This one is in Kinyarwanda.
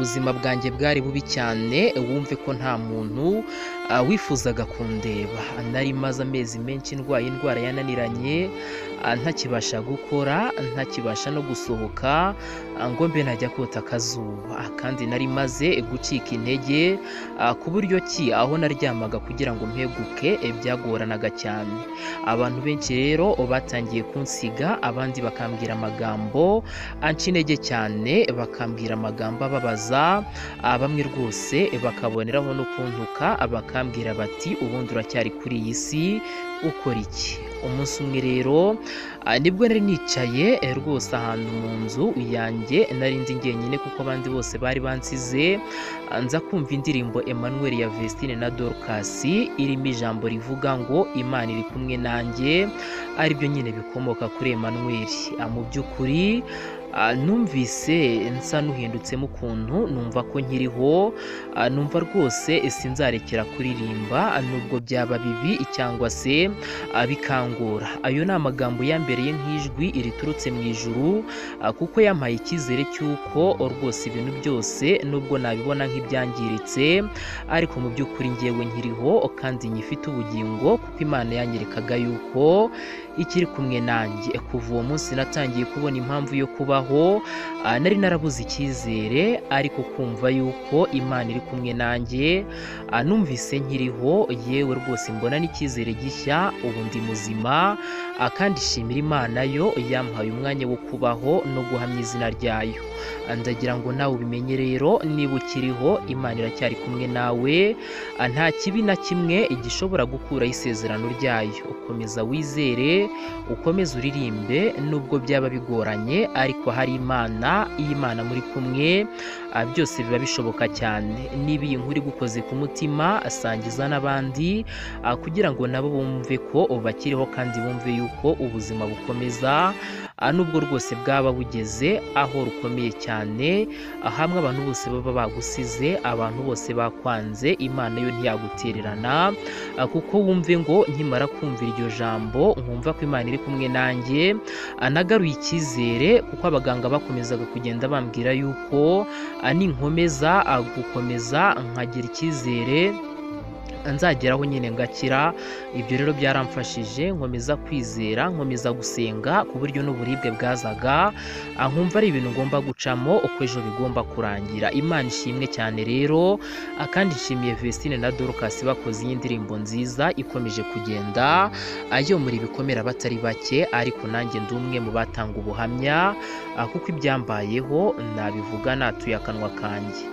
ubuzima bwanjye bwari bubi cyane, wumve ko nta muntu wifuzaga kundeba. Nari maze amezi menshi ndwaye indwara yananiranye, ntakibasha gukora, ntakibasha no gusohoka ngo mbe najya kota akazuba, kandi nari maze gucika intege ku buryo ki aho naryamaga kugira ngo mpeguke byagoranaga cyane. Abantu benshi rero batangiye kunsiga, abandi bakambwira amagambo anca intege cyane, bakambwira amagambo ababaza, bamwe rwose bakaboneraho no kuntuka, bakambwira bati ubundi uracyari kuri iyi si ukora iki? Umunsi umwe rero nibwo nari nicaye rwose ahantu mu nzu yanjye, nari ndi njyenyine kuko abandi bose bari bansize, nza kumva indirimbo Emmanuel ya Vestine na Dorcas irimo ijambo rivuga ngo Imana iri kumwe nanjye, aribyo nyine bikomoka kuri Emmanuel. Mu by'ukuri numvise nsa nuhindutsemo ukuntu, numva ko nkiriho, numva rwose sinzarekera kuririmba nubwo byaba bibi cyangwa se bikangora. Ayo ni amagambo yambereye nk'ijwi riturutse mu ijuru, kuko yampaye icyizere cy'uko rwose ibintu byose nubwo nabibona nk'ibyangiritse, ariko mu by'ukuri ngewe nkiriho kandi nyifite ubugingo, kuko Imana yanyerekaga yuko ikiri kumwe nanjye. Kuva uwo munsi natangiye kubona impamvu yo kubaho, nari narabuze icyizere, ariko kumva yuko Imana iri kumwe nanjye, numvise nkiriho, yewe rwose mbona n'icyizere gishya, ubu ndi muzima, kandi shimira Imana yo yampaye umwanya wo kubaho no guhamya izina ryayo. Ndagira ngo nawe ubimenye rero, niba ukiriho Imana iracyari kumwe nawe, nta kibi na kimwe gishobora gukuraho isezerano ryayo. Ukomeza wizere, ukomeze uririmbe, nubwo byaba bigoranye, ariko hari Imana, iyo Imana muri kumwe byose biba bishoboka cyane. Niba iyi nkuru igukoze ku mutima, asangiza n'abandi, kugira ngo nabo bumve ko bakiriho kandi bumve yuko ubuzima bukomeza, nubwo rwose bwaba bugeze aho rukomeye cyane, hamwe abantu bose baba bagusize, abantu bose bakwanze, Imana yo ntiyagutererana, kuko wumve ngo nkimara kumva iryo jambo, nkumva ko Imana iri kumwe nanjye, nagaruye icyizere, kuko abaganga bakomezaga kugenda bambwira yuko ninkomeza gukomeza nkagira icyizere nzageraho nyine ngakira. Ibyo rero byaramfashije, nkomeza kwizera, nkomeza gusenga, ku buryo n'uburibwe bwazaga nkumva ari ibintu ngomba gucamo, uko ejo bigomba kurangira. Imana ishimwe cyane rero, kandi nshimiye Vestine na Dorcas bakoze iyi ndirimbo nziza ikomeje kugenda yomora ibikomere abatari bake, ariko nanjye ndi umwe mu batanga ubuhamya, kuko ibyambayeho nabivuga natuye akanwa kanjye.